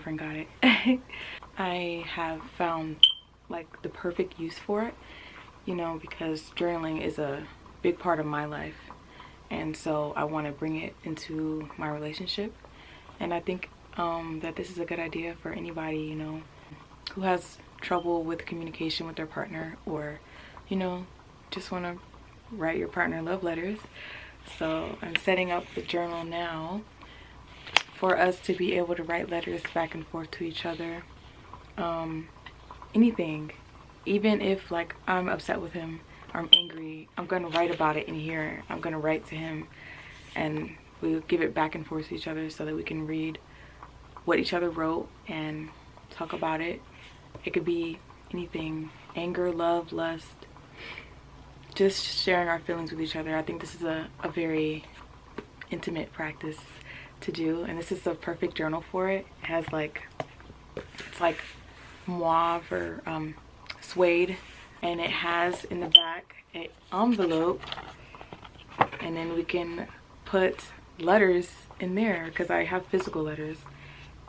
boyfriend got it. I have found like the perfect use for it, you know, because journaling is a big part of my life, and so I want to bring it into my relationship. And I think that this is a good idea for anybody, you know, who has trouble with communication with their partner, or, you know, just want to write your partner love letters. So I'm setting up the journal now for us to be able to write letters back and forth to each other. Anything, even if like I'm upset with him or I'm angry, I'm gonna write about it in here. I'm gonna write to him, and we'll give it back and forth to each other so that we can read what each other wrote and talk about it. It could be anything: anger, love, lust, just sharing our feelings with each other. I think this is a very intimate practice to do, and this is the perfect journal for it. It has like, it's like mauve or suede, and it has in the back an envelope, and then we can put letters in there, because I have physical letters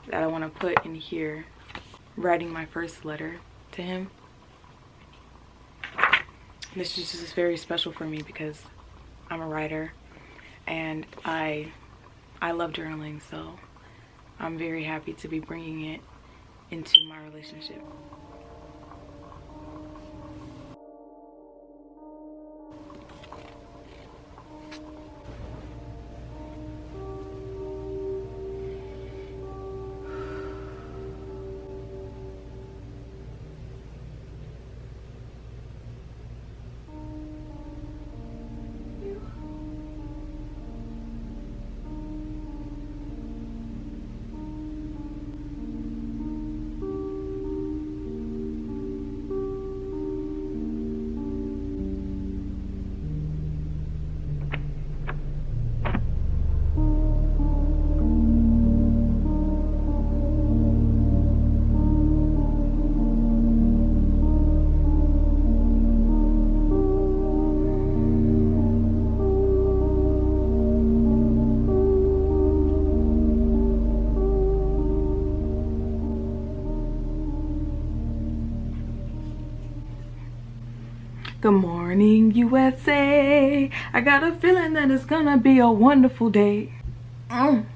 that I want to put in here, writing my first letter to him. This is just very special for me because I'm a writer and I love journaling, so I'm very happy to be bringing it into my relationship. Good morning, USA. I got a feeling that it's gonna be a wonderful day. Gotta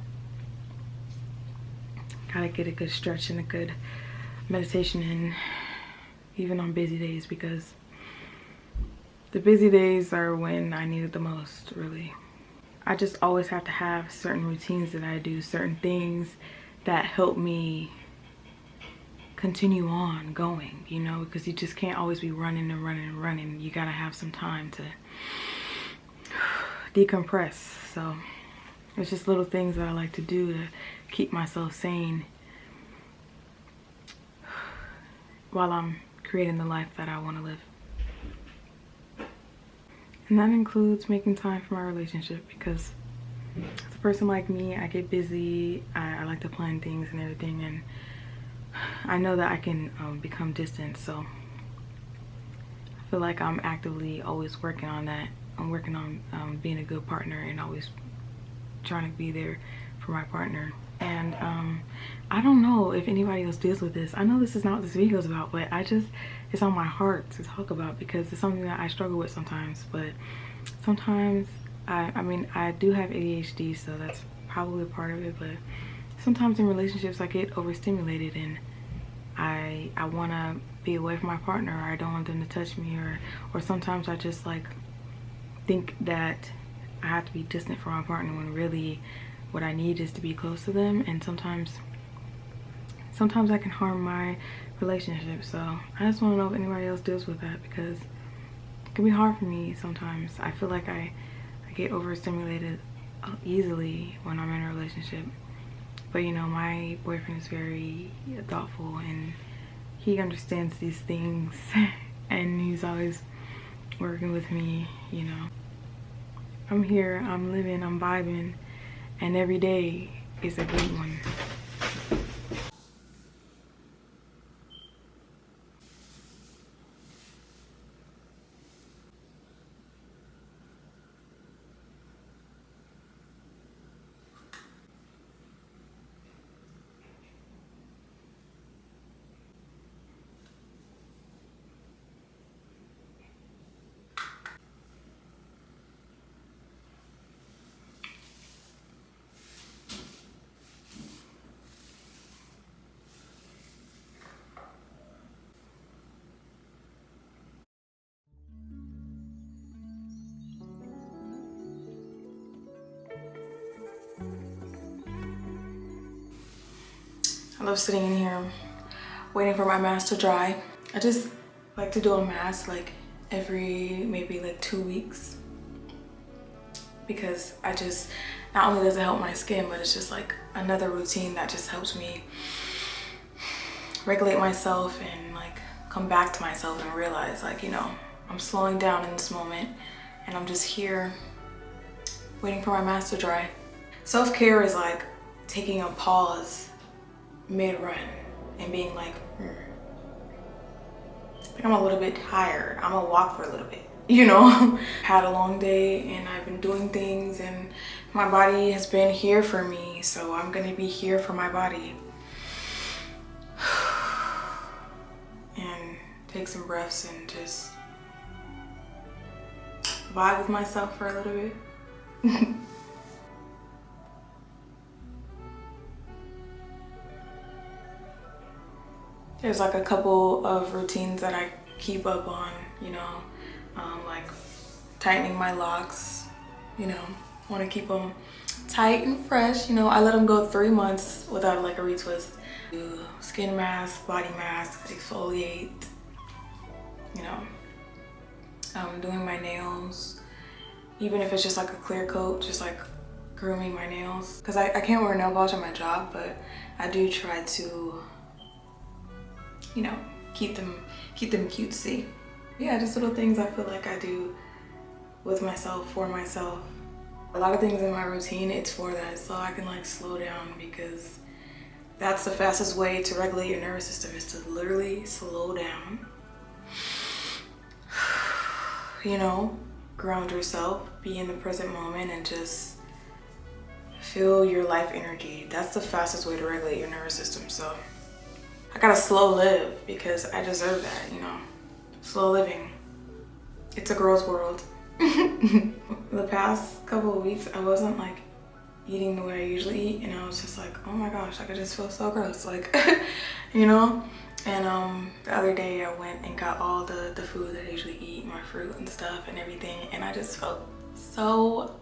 get a good stretch and a good meditation in, even on busy days, because the busy days are when I need it the most, really. I just always have to have certain routines that I do, certain things that help me continue on going, you know, because you just can't always be running and running and running. You gotta have some time to decompress. So it's just little things that I like to do to keep myself sane while I'm creating the life that I want to live. And that includes making time for my relationship, because as a person like me, I get busy. I like to plan things and everything, and I know that I can become distant, so I feel like I'm actively always working on that. I'm working on being a good partner and always trying to be there for my partner. And I don't know if anybody else deals with this. I know this is not what this video is about, but it's on my heart to talk about, because it's something that I struggle with sometimes. But sometimes, I mean, I do have ADHD, so that's probably a part of it, but sometimes in relationships I get overstimulated, and I want to be away from my partner, or I don't want them to touch me, or sometimes I just like think that I have to be distant from my partner when really what I need is to be close to them. And sometimes that can harm my relationship. So I just want to know if anybody else deals with that, because it can be hard for me sometimes. I feel like I get overstimulated easily when I'm in a relationship. But you know, my boyfriend is very thoughtful, and he understands these things and he's always working with me, you know. I'm here, I'm living, I'm vibing, and every day is a good one. love sitting in here waiting for my mask to dry. I just like to do a mask like every maybe like 2 weeks, because I just, not only does it help my skin, but it's just like another routine that just helps me regulate myself and like come back to myself and realize, like, you know, I'm slowing down in this moment and I'm just here waiting for my mask to dry. Self-care is like taking a pause mid-run and being like, I'm a little bit tired, I'm gonna walk for a little bit, you know. Had a long day and I've been doing things and my body has been here for me, so I'm gonna be here for my body. And take some breaths and just vibe with myself for a little bit. There's like a couple of routines that I keep up on, you know, like tightening my locks, you know, want to keep them tight and fresh. You know, I let them go 3 months without like a retwist. Do skin mask, body mask, exfoliate, you know, doing my nails, even if it's just like a clear coat, just like grooming my nails. Because I can't wear nail polish at my job, but I do try to, you know, keep them cutesy. Yeah, just little things I feel like I do with myself, for myself. A lot of things in my routine, it's for that, so I can like slow down, because that's the fastest way to regulate your nervous system, is to literally slow down. You know, ground yourself, be in the present moment, and just feel your life energy. That's the fastest way to regulate your nervous system. So I gotta slow live because I deserve that, you know. Slow living. It's a girl's world. The past couple of weeks, I wasn't like eating the way I usually eat, and I was just like, oh my gosh, like I just feel so gross, like, you know? And the other day I went and got all the food that I usually eat, my fruit and stuff and everything, and I just felt so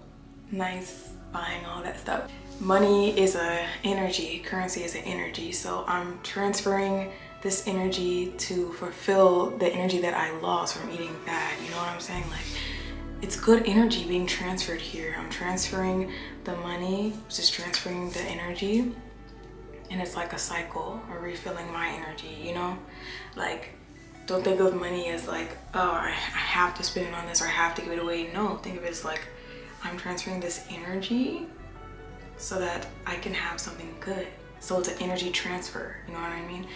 nice buying all that stuff. Money is a energy, currency is an energy, so I'm transferring this energy to fulfill the energy that I lost from eating bad. You know what I'm saying? Like, it's good energy being transferred here. I'm transferring the money, just transferring the energy, and it's like a cycle, or refilling my energy, you know? Like, don't think of money as like, oh, I have to spend it on this or I have to give it away. No, think of it as like, I'm transferring this energy so that I can have something good. So it's an energy transfer, you know what I mean?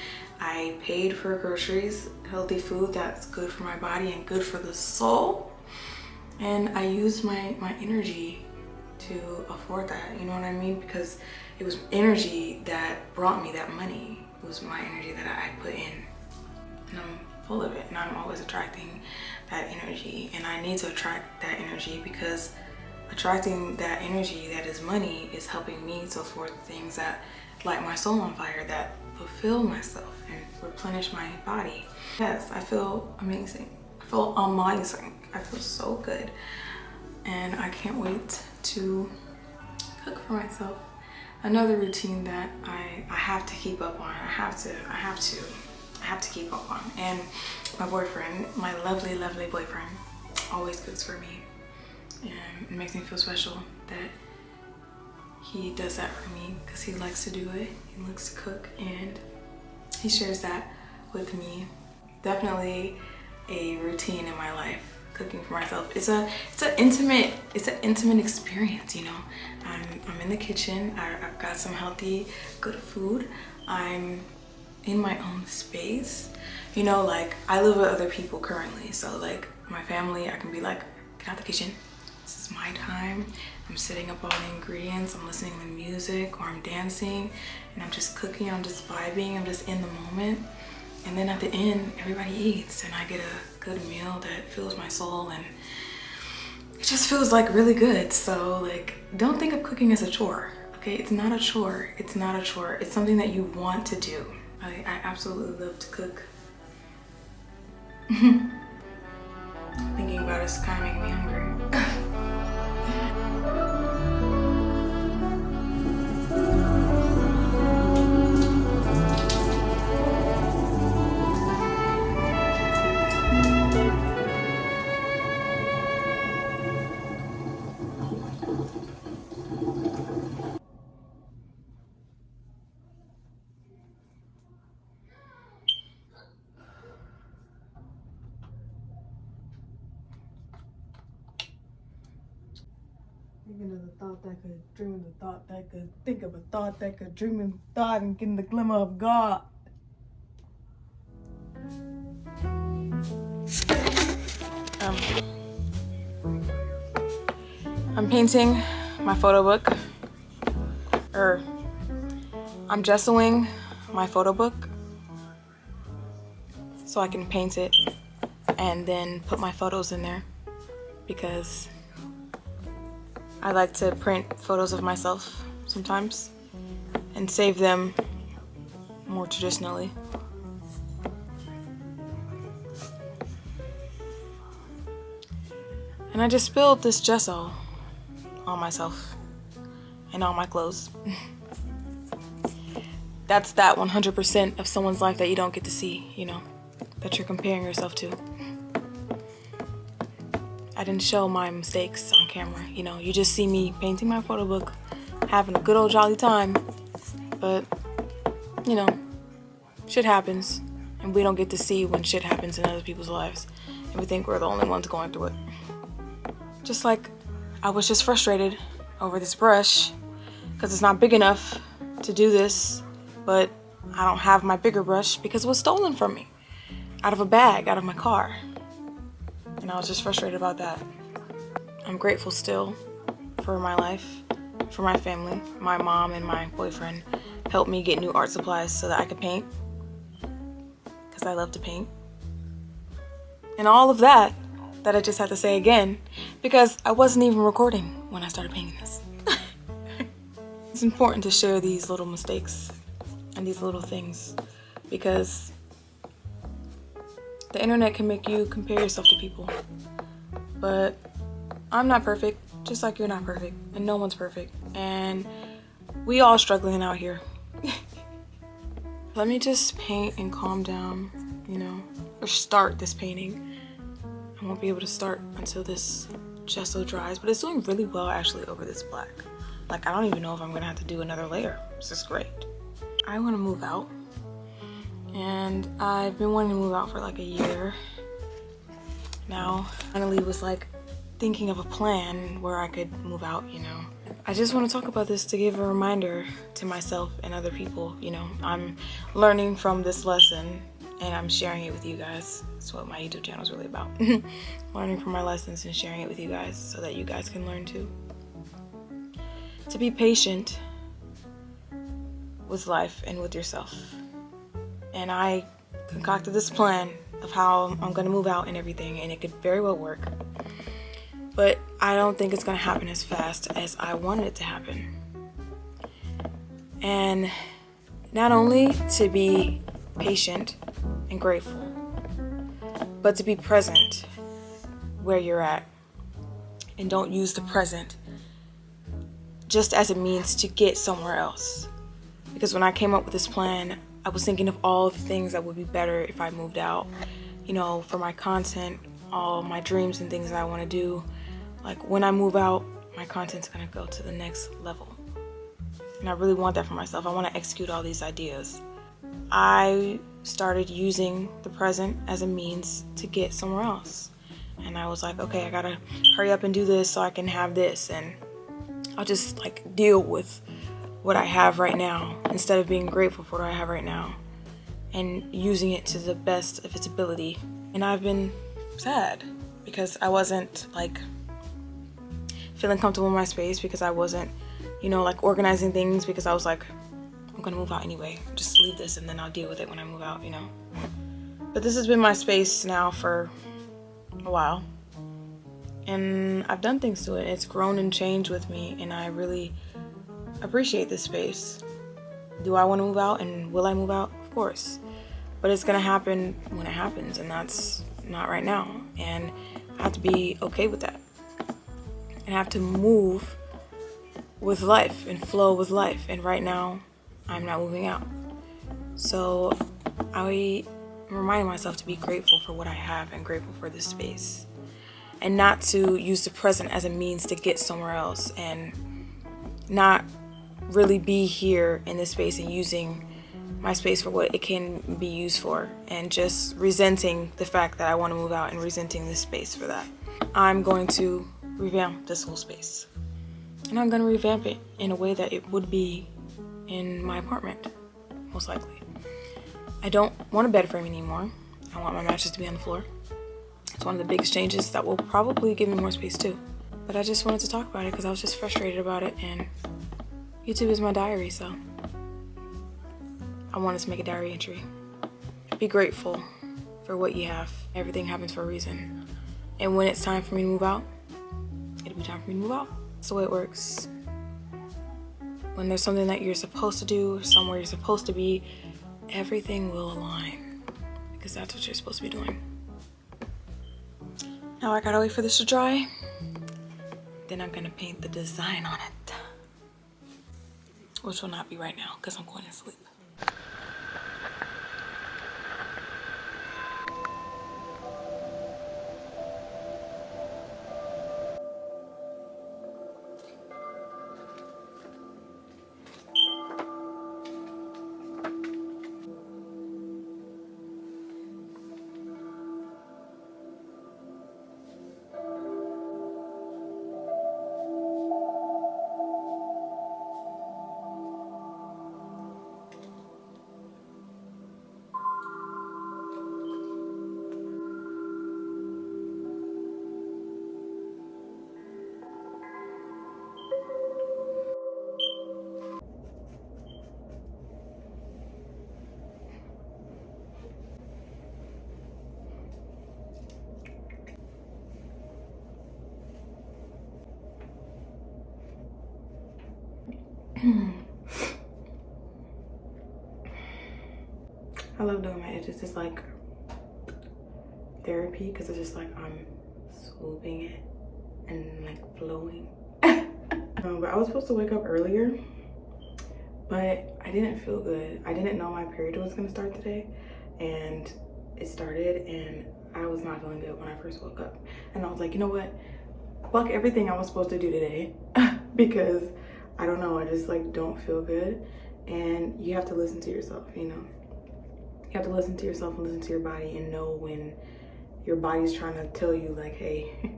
I paid for groceries, healthy food that's good for my body and good for the soul. And I used my energy to afford that, you know what I mean? Because it was energy that brought me that money. It was my energy that I put in. And I'm full of it, and I'm always attracting that energy. And I need to attract that energy, because attracting that energy that is money is helping me to afford things that light my soul on fire, that fulfill myself and replenish my body. Yes, I feel amazing. I feel amazing. I feel so good. And I can't wait to cook for myself. Another routine that I have to keep up on. I have to keep up on. And my boyfriend, my lovely, lovely boyfriend, always cooks for me. And it makes me feel special that he does that for me, because he likes to do it. He likes to cook, and he shares that with me. Definitely a routine in my life, cooking for myself. It's an intimate experience, you know. I'm in the kitchen. I've got some healthy, good food. I'm in my own space. You know, like, I live with other people currently, so like my family, I can be like, get out the kitchen. This is my time. I'm setting up all the ingredients, I'm listening to music, or I'm dancing, and I'm just cooking, I'm just vibing, I'm just in the moment. And then at the end, everybody eats, and I get a good meal that fills my soul, and it just feels like really good. So like, don't think of cooking as a chore, okay? It's not a chore, it's not a chore. It's something that you want to do. I absolutely love to cook. Thinking about it's kind of making me hungry. Thinking of the thought that could dream of the thought that could think of a thought that could dream of the thought and get in the glimmer of God. I'm painting my photo book, or I'm gessoing my photo book so I can paint it and then put my photos in there, because I like to print photos of myself sometimes and save them more traditionally. And I just spilled this gesso on myself and on my clothes. That's that 100% of someone's life that you don't get to see, you know, that you're comparing yourself to. I didn't show my mistakes on camera, you know, you just see me painting my photo book, having a good old jolly time, but, you know, shit happens, and we don't get to see when shit happens in other people's lives, and we think we're the only ones going through it. Just like I was just frustrated over this brush because it's not big enough to do this, but I don't have my bigger brush because it was stolen from me out of a bag, out of my car. And I was just frustrated about that. I'm grateful still for my life, for my family. My mom and my boyfriend helped me get new art supplies so that I could paint, because I love to paint. And all of that I just had to say again, because I wasn't even recording when I started painting this. It's important to share these little mistakes and these little things, because the internet can make you compare yourself to people. But I'm not perfect, just like you're not perfect, and no one's perfect, and we all struggling out here. Let me just paint and calm down, you know, or start this painting. I won't be able to start until this gesso dries, but it's doing really well actually over this black. Like, I don't even know if I'm gonna have to do another layer. This is great. I wanna move out, and I've been wanting to move out for like a year now. Finally was like thinking of a plan where I could move out, you know. I just want to talk about this to give a reminder to myself and other people, you know. I'm learning from this lesson and I'm sharing it with you guys. That's what my YouTube channel is really about. Learning from my lessons and sharing it with you guys so that you guys can learn too. To be patient with life and with yourself. And I concocted this plan of how I'm gonna move out and everything, and it could very well work. But I don't think it's gonna happen as fast as I wanted it to happen. And not only to be patient and grateful, but to be present where you're at. And don't use the present just as a means to get somewhere else. Because when I came up with this plan, I was thinking of all the things that would be better if I moved out, you know, for my content, all my dreams and things that I want to do. Like, when I move out, my content's gonna go to the next level. And I really want that for myself. I want to execute all these ideas. I started using the present as a means to get somewhere else. And I was like, okay, I gotta hurry up and do this so I can have this, and I'll just like deal with what I have right now instead of being grateful for what I have right now and using it to the best of its ability. And I've been sad because I wasn't like feeling comfortable in my space, because I wasn't, you know, like organizing things, because I was like, I'm gonna move out anyway, just leave this and then I'll deal with it when I move out, you know. But this has been my space now for a while, and I've done things to it. It's grown and changed with me, and I really appreciate this space. Do I want to move out, and will I move out? Of course, but it's gonna happen when it happens, and that's not right now, and I have to be okay with that, and I have to move with life and flow with life. And right now I'm not moving out, so I remind myself to be grateful for what I have and grateful for this space, and not to use the present as a means to get somewhere else, and not really be here in this space and using my space for what it can be used for, and just resenting the fact that I want to move out and resenting this space for that. I'm going to revamp this whole space. And I'm gonna revamp it in a way that it would be in my apartment, most likely. I don't want a bed frame anymore. I want my mattress to be on the floor. It's one of the biggest changes that will probably give me more space too. But I just wanted to talk about it because I was just frustrated about it, and YouTube is my diary, so I wanted to make a diary entry. Be grateful for what you have. Everything happens for a reason. And when it's time for me to move out, it'll be time for me to move out. That's the way it works. When there's something that you're supposed to do, somewhere you're supposed to be, everything will align because that's what you're supposed to be doing. Now I gotta wait for this to dry. Then I'm gonna paint the design on it, which will not be right now because I'm going to sleep. I love doing my edges. It's like therapy because it's just like I'm swooping it and like flowing. But I was supposed to wake up earlier, but I didn't feel good. I didn't know my period was gonna start today, and it started, and I was not feeling good when I first woke up. And I was like, you know what? Fuck everything I was supposed to do today because I don't know, I just like don't feel good. And you have to listen to yourself, you know? You have to listen to yourself and listen to your body and know when your body's trying to tell you like, hey,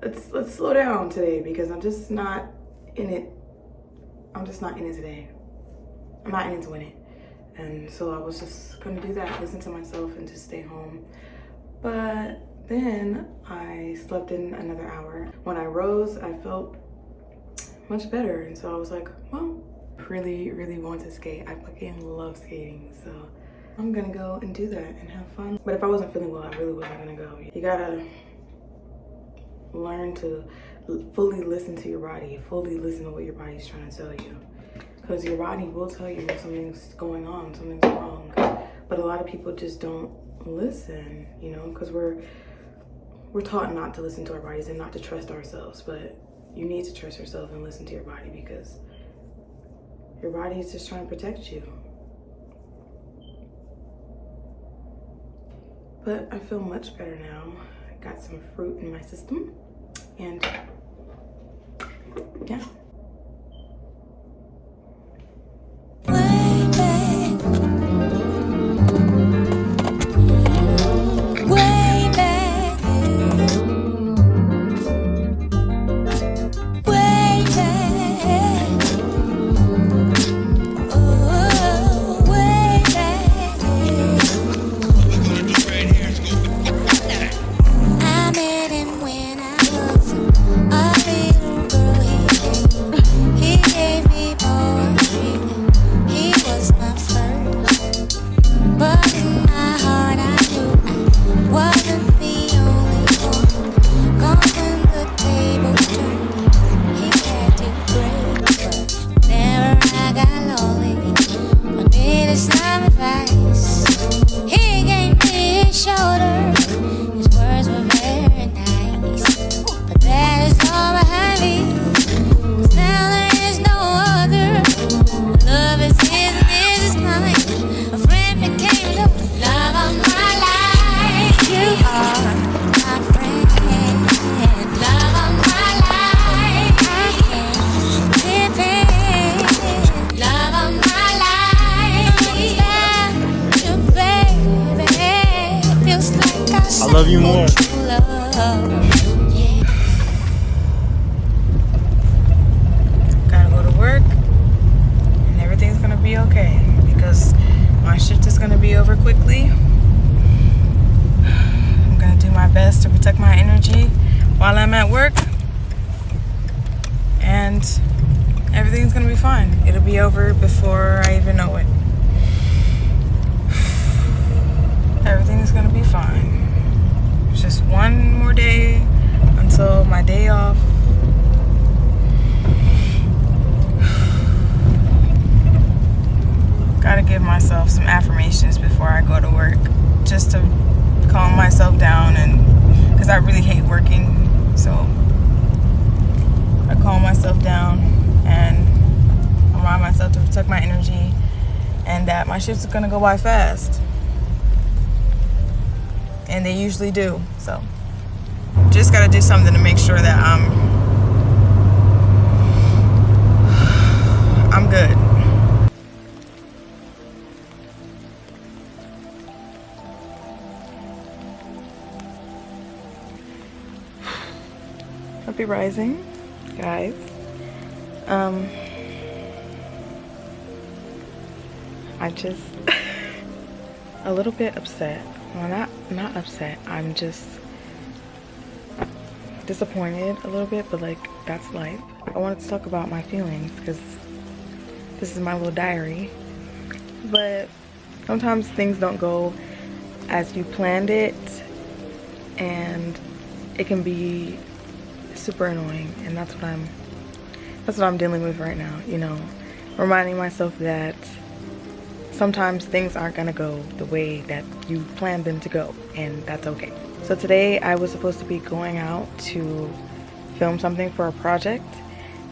let's slow down today because I'm just not in it. I'm just not in it today. I'm not in it to win it. And so I was just gonna do that, listen to myself and just stay home. But then I slept in another hour. When I rose, I felt much better. And so I was like, well, really want to skate. I fucking love skating. So I'm gonna go and do that and have fun. But if I wasn't feeling well, I really wasn't gonna go. You gotta learn to fully listen to your body, fully listen to what your body's trying to tell you. Because your body will tell you when something's going on, something's wrong. But a lot of people just don't listen, you know, because we're taught not to listen to our bodies and not to trust ourselves. But you need to trust yourself and listen to your body because your body is just trying to protect you. But I feel much better now. I got some fruit in my system and yeah. I love you more. best to protect my energy while I'm at work, and everything's gonna be fine. It'll be over before I even know it. Everything's gonna be fine. It's just one more day until my day off. Gotta give myself some affirmations before I go to work, just to calm myself down, and because I really hate working, so I calm myself down and remind myself to protect my energy, and that my shifts are gonna go by fast, and they usually do. So just gotta do something to make sure that I'm good. Happy rising, guys. I just a little bit upset. Well, not upset. I'm just disappointed a little bit, but like, that's life. I wanted to talk about my feelings because this is my little diary. But sometimes things don't go as you planned it, and it can be super annoying, and that's what I'm dealing with right now, you know, reminding myself that sometimes things aren't gonna go the way that you planned them to go, and that's okay. So today I was supposed to be going out to film something for a project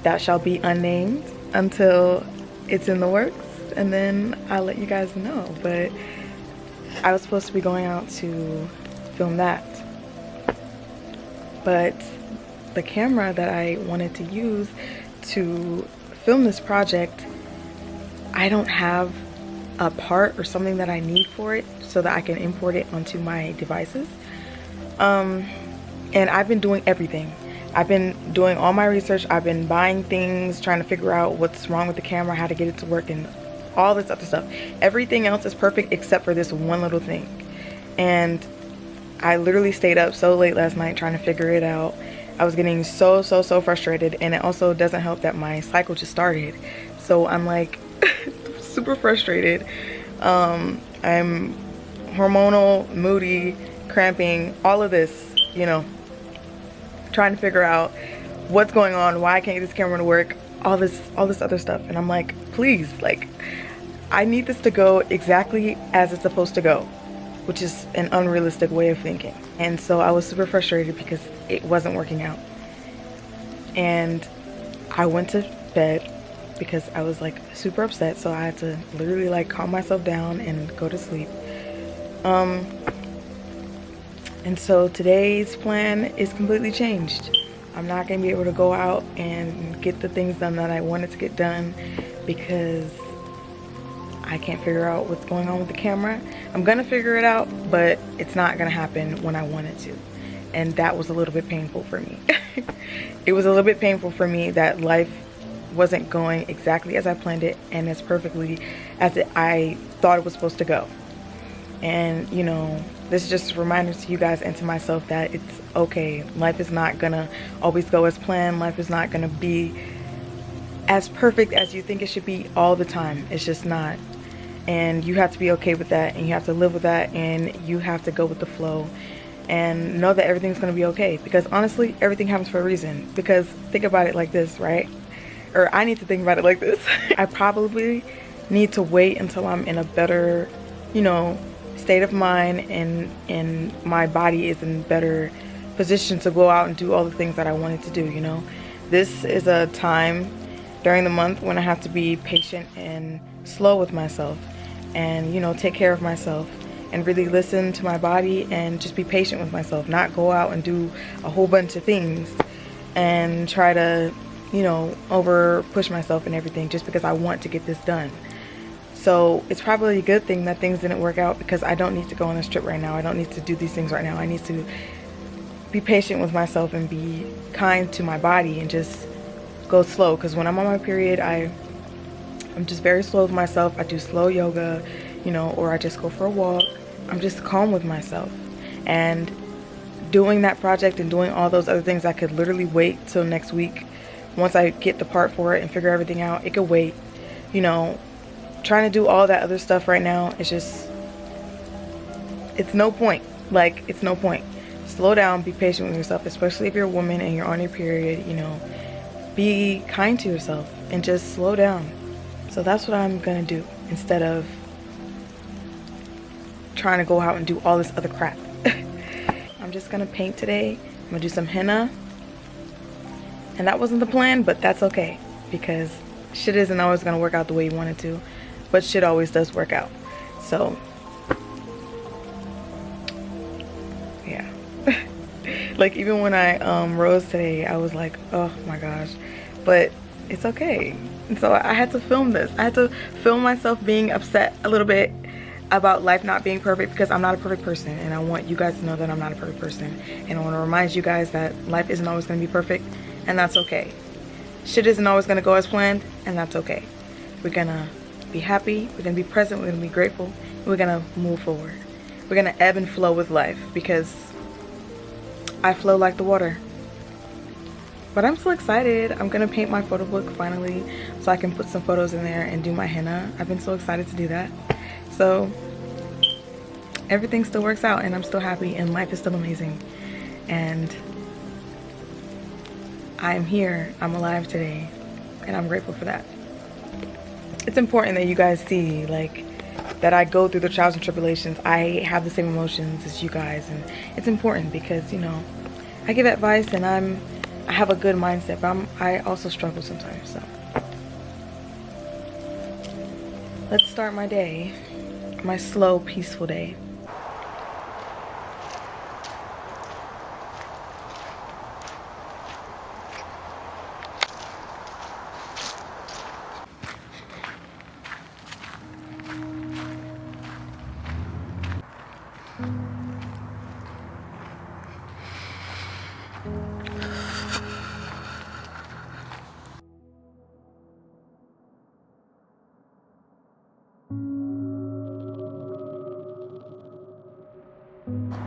that shall be unnamed until it's in the works, and then I'll let you guys know. But I was supposed to be going out to film that, but the camera that I wanted to use to film this project, I don't have a part or something that I need for it so that I can import it onto my devices. And I've been doing everything. I've been doing all my research. I've been buying things, trying to figure out what's wrong with the camera, how to get it to work, and all this other stuff. Everything else is perfect except for this one little thing. And I literally stayed up so late last night trying to figure it out. I was getting so frustrated, and it also doesn't help that my cycle just started, so I'm like super frustrated. I'm hormonal, moody, cramping, all of this, you know, trying to figure out what's going on, why I can't get this camera to work, all this other stuff. And I'm like, please, like, I need this to go exactly as it's supposed to go, which is an unrealistic way of thinking. And so I was super frustrated because it wasn't working out. And I went to bed because I was like super upset, so I had to literally like calm myself down and go to sleep. And so today's plan is completely changed. I'm not gonna be able to go out and get the things done that I wanted to get done because I can't figure out what's going on with the camera. I'm gonna figure it out, but it's not gonna happen when I want it to. And that was a little bit painful for me. It was a little bit painful for me that life wasn't going exactly as I planned it and as perfectly as I thought it was supposed to go. And you know, this is just a reminder to you guys and to myself that it's okay. Life is not gonna always go as planned. Life is not gonna be as perfect as you think it should be all the time. It's just not. And you have to be okay with that, and you have to live with that, and you have to go with the flow and know that everything's gonna be okay, because honestly, everything happens for a reason. Because think about it like this, right? Or I need to think about it like this. I probably need to wait until I'm in a better, you know, state of mind, and my body is in better position to go out and do all the things that I wanted to do, you know. This is a time during the month when I have to be patient and slow with myself, and you know, take care of myself and really listen to my body and just be patient with myself, not go out and do a whole bunch of things and try to, you know, over push myself and everything just because I want to get this done. So it's probably a good thing that things didn't work out, because I don't need to go on this trip right now. I don't need to do these things right now. I need to be patient with myself and be kind to my body and just go slow, because when I'm on my period, I'm just very slow with myself. I do slow yoga, you know, or I just go for a walk. I'm just calm with myself, and doing that project and doing all those other things, I could literally wait till next week. Once I get the part for it and figure everything out, it could wait. You know, trying to do all that other stuff right now, it's just, it's no point. Like, it's no point. Slow down, be patient with yourself, especially if you're a woman and you're on your period, you know. Be kind to yourself and just slow down. So that's what I'm gonna do instead of trying to go out and do all this other crap. I'm just gonna paint today. I'm gonna do some henna. And that wasn't the plan, but that's okay, because shit isn't always gonna work out the way you want it to, but shit always does work out. So yeah. Like, even when I rose today, I was like, oh my gosh, but it's okay. And so I had to film this. I had to film myself being upset a little bit about life not being perfect, because I'm not a perfect person, and I want you guys to know that I'm not a perfect person. And I want to remind you guys that life isn't always going to be perfect, and that's okay. Shit isn't always going to go as planned, and that's okay. We're going to be happy, we're going to be present, we're going to be grateful, and we're going to move forward. We're going to ebb and flow with life, because I flow like the water. But I'm so excited. I'm going to paint my photo book finally, so I can put some photos in there and do my henna. I've been so excited to do that. So everything still works out, and I'm still happy, and life is still amazing. And I'm here, I'm alive today, and I'm grateful for that. It's important that you guys see, like, that I go through the trials and tribulations. I have the same emotions as you guys, and it's important because, you know, I give advice and I have a good mindset, but I also struggle sometimes. So let's start my day, my slow, peaceful day.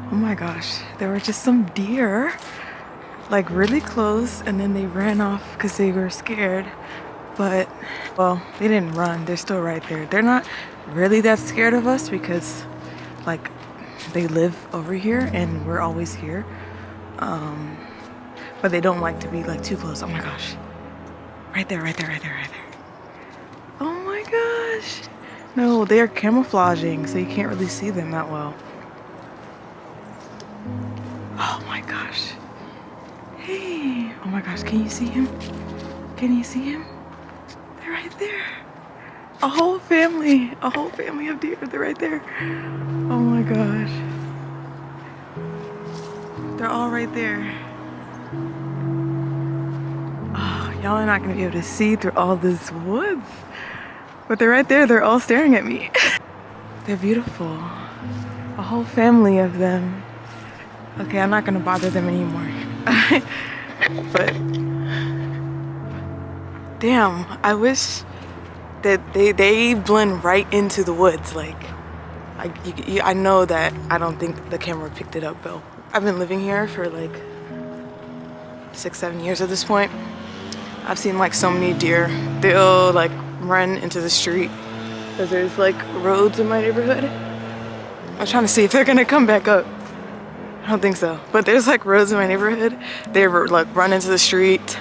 Oh my gosh, there were just some deer, like really close, and then they ran off because they were scared. But, well, they didn't run, they're still right there. They're not really that scared of us because, like, they live over here and we're always here. But they don't like to be, like, too close. Oh my gosh. Right there, right there, right there, right there. Oh my gosh. No, they're camouflaging, so you can't really see them that well. Oh my gosh. Hey. Oh my gosh, can you see him? Can you see him? They're right there. A whole family of deer. They're right there. Oh my gosh. They're all right there. Oh, y'all are not gonna be able to see through all this woods. But they're right there. They're all staring at me. They're beautiful. A whole family of them. Okay, I'm not gonna bother them anymore. But damn, I wish that they blend right into the woods. Like, I know that I don't think the camera picked it up though. I've been living here for like 6-7 years at this point. I've seen like so many deer. They'll like run into the street because there's like roads in my neighborhood. I'm trying to see if they're gonna come back up. I don't think so, but there's like roads in my neighborhood. They were like run into the street.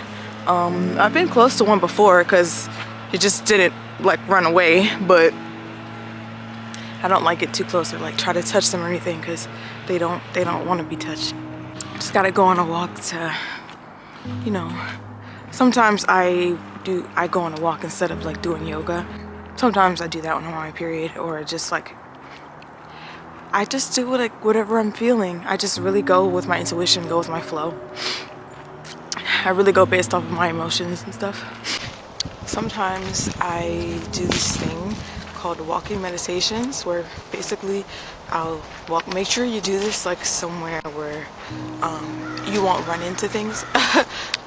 I've been close to one before because he just didn't like run away, but I don't like it too close or like try to touch them or anything because they don't want to be touched. Just gotta go on a walk to, you know, sometimes I go on a walk instead of like doing yoga. Sometimes I do that when I'm on my period, or just like I just do like whatever I'm feeling. I just really go with my intuition, go with my flow. I really go based off of my emotions and stuff. Sometimes I do this thing called walking meditations, where basically I'll walk. Make sure you do this like somewhere where you won't run into things.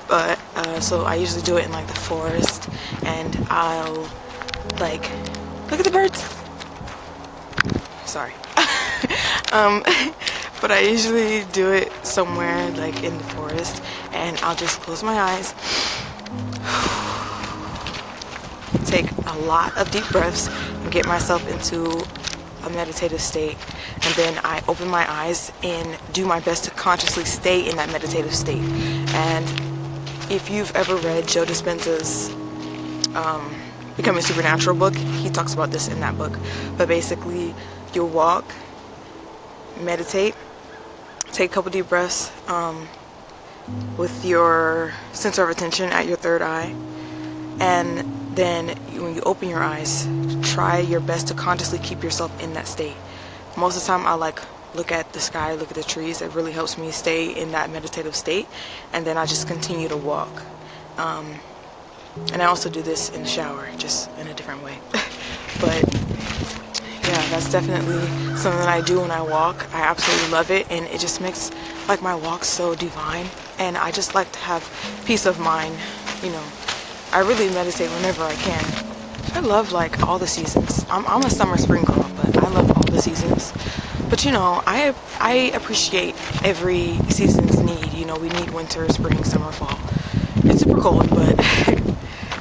But so I usually do it in like the forest, and I'll like look at the birds. Sorry. but I usually do it somewhere like in the forest, and I'll just close my eyes, take a lot of deep breaths, and get myself into a meditative state, and then I open my eyes and do my best to consciously stay in that meditative state. And if you've ever read Joe Dispenza's Becoming Supernatural book, he talks about this in that book. But basically, you'll walk, meditate, take a couple deep breaths with your center of attention at your third eye, and then when you open your eyes, try your best to consciously keep yourself in that state. Most of the time I like look at the sky, look at the trees. It really helps me stay in that meditative state, and then I just continue to walk. And I also do this in the shower, just in a different way. But yeah, that's definitely something that I do when I walk. I absolutely love it, and it just makes like my walk so divine, and I just like to have peace of mind. You know, I really meditate whenever I can. I love like all the seasons. I'm a summer spring girl, but I love all the seasons. But you know, I appreciate every season's need. You know, we need winter, spring, summer, fall. It's super cold, but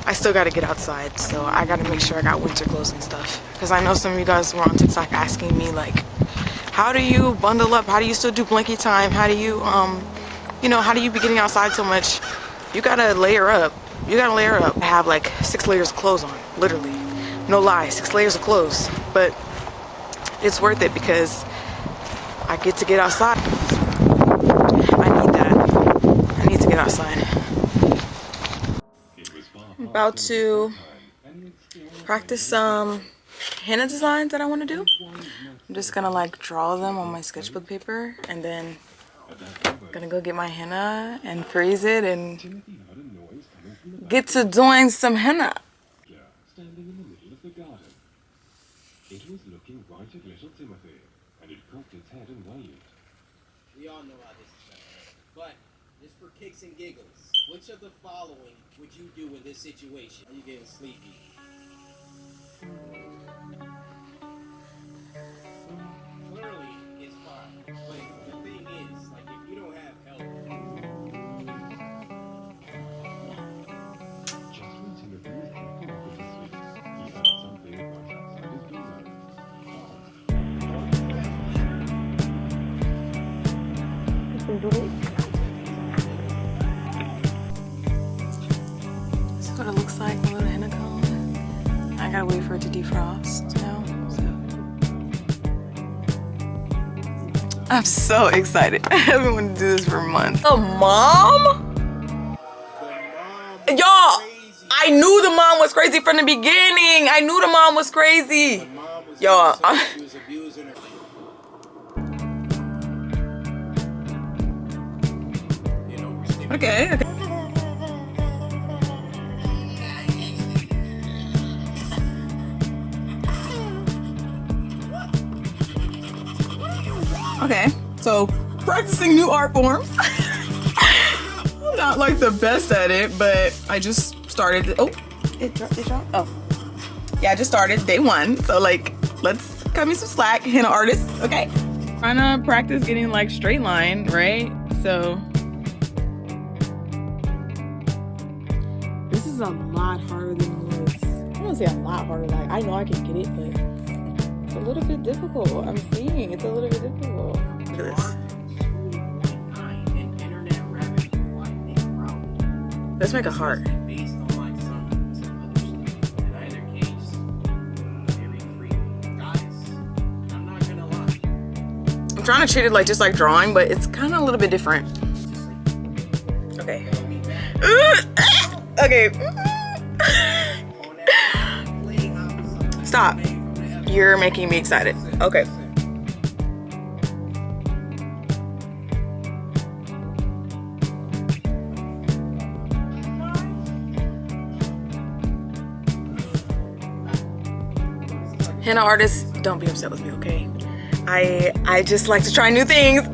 I still gotta get outside, so I gotta make sure I got winter clothes and stuff. Because I know some of you guys were on TikTok asking me like, how do you bundle up? How do you still do blanket time? How do you, you know, how do you be getting outside so much? You gotta layer up. You gotta layer up. I have like 6 layers of clothes on, literally. No lie, 6 layers of clothes. But it's worth it because I get to get outside. I need that. I need to get outside. I'm about to practice some henna designs that I want to do. I'm just gonna like draw them on my sketchbook paper, and then I'm gonna go get my henna and freeze it and get to doing some henna. Standing in the middle of the garden. It was looking right at little Timothy, and it cocked its head and waved. We all know how this is going to end. But, just for kicks and giggles, which of the following would you do in this situation? Are you getting sleepy? Clearly, it's fine. But the thing is, like, if you don't have help... Just when Timothy was drifting off into sleep, he heard something right outside his window. This is what it looks like, a little henna cone. I gotta wait for it to defrost now. So. I'm so excited. I've been wanting to do this for months. Oh, mom? Y'all, I knew the mom was crazy from the beginning. I knew the mom was crazy. Y'all. Okay. Okay, so practicing new art forms. I'm not like the best at it, but I just started. Oh, it dropped. Oh, yeah, I just started day 1. So like, let's cut me some slack, henna artist. Okay, trying to practice getting like straight line, right? So this is a lot harder than it was. I don't say a lot harder. Like I know I can get it, but it's a little bit difficult. I'm seeing it's a little bit difficult. Look at this. Let's make a heart. I'm trying to treat it like just like drawing, but it's kind of a little bit different. Okay. Okay. Stop. You're making me excited. Okay. Henna artists, don't be upset with me, okay? I just like to try new things.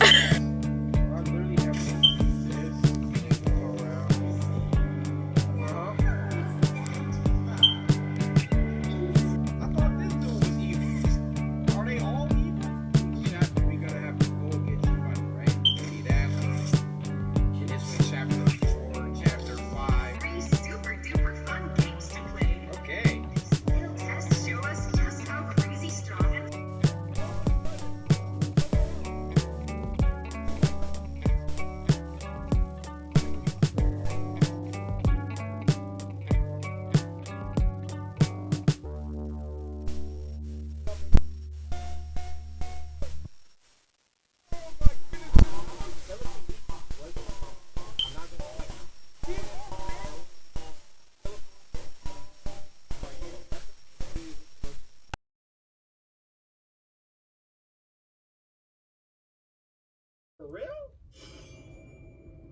For real?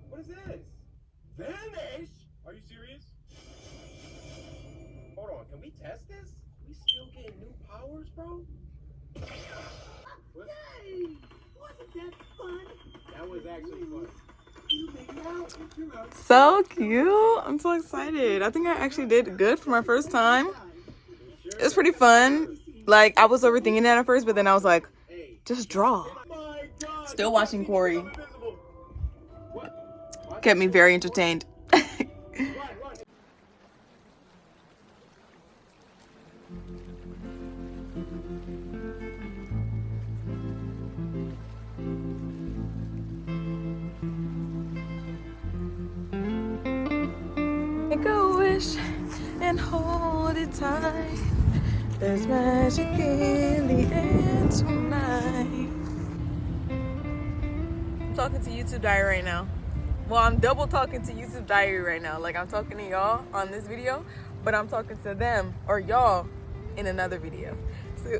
What is this? Vanish? Are you serious? Hold on, can we test this? We still getting new powers, bro? What? Yay! Wasn't that fun? That was actually fun. You make it out. You're out. So cute. I'm so excited. I think I actually did good for my first time. It was pretty fun. Like, I was overthinking it at first, but then I was like, just draw. Still watching Corey. Kept me very entertained. Make a wish and hold it tight. There's magic in the air tonight. I'm talking to YouTube Diary right now. Well, I'm double talking to YouTube Diary right now. Like, I'm talking to y'all on this video, but I'm talking to them or y'all in another video. So,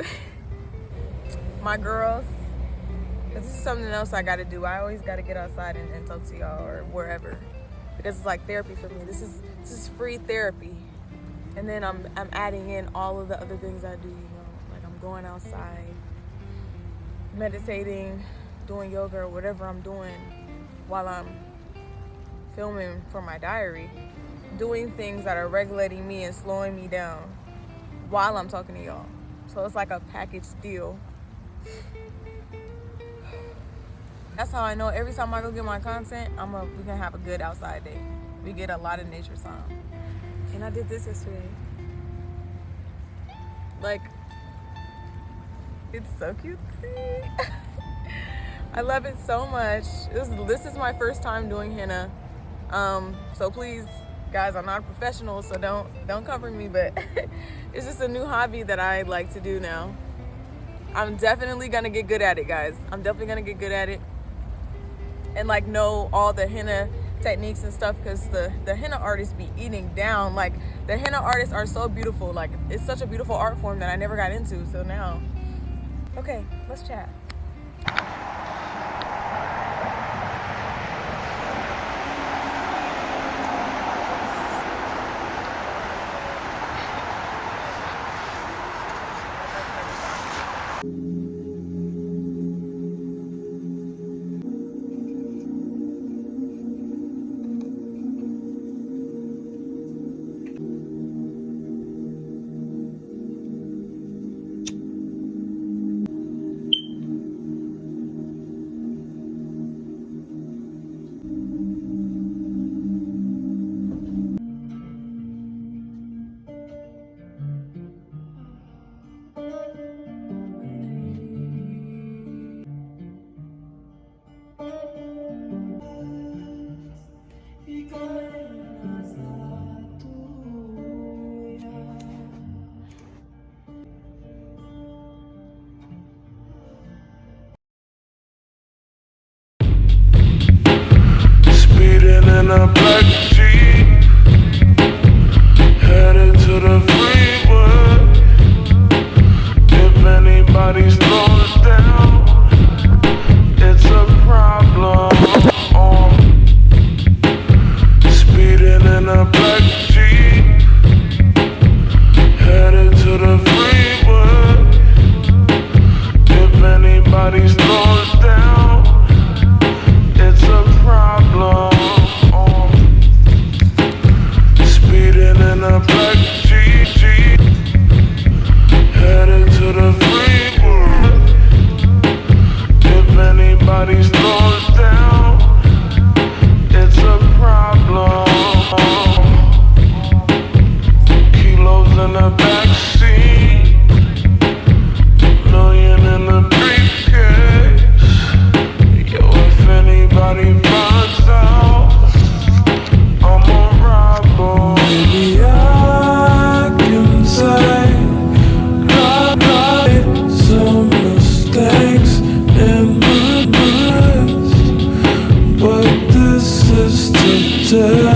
my girls, this is something else I gotta do. I always gotta get outside and talk to y'all or wherever, because it's like therapy for me. This is free therapy. And then I'm adding in all of the other things I do, you know, like I'm going outside, meditating, doing yoga or whatever I'm doing while I'm filming for my diary, doing things that are regulating me and slowing me down while I'm talking to y'all. So it's like a package deal. That's how I know every time I go get my content, we're gonna have a good outside day. We get a lot of nature sound. And I did this yesterday. Like, it's so cute to see. I love it so much. This is my first time doing henna. So please, guys, I'm not a professional, so don't cover me, but it's just a new hobby that I like to do now. I'm definitely gonna get good at it, guys. I'm definitely gonna get good at it. And like know all the henna techniques and stuff, because the henna artists be eating down. Like, the henna artists are so beautiful. Like, it's such a beautiful art form that I never got into, so now. Okay, let's chat. In a black Jeep, headed to the freeway. If anybody slows down, it's a problem. Speeding in a black Jeep, headed to the freeway. If anybody slows down, it's a problem. In a black Jeep, headed to the freeway. If anybody slows down, it's a problem. Kilos in the backseat, million in the briefcase. Yo, if anybody finds out, I'm a robber. Maybe I can say right some mistakes in my past, but this is today.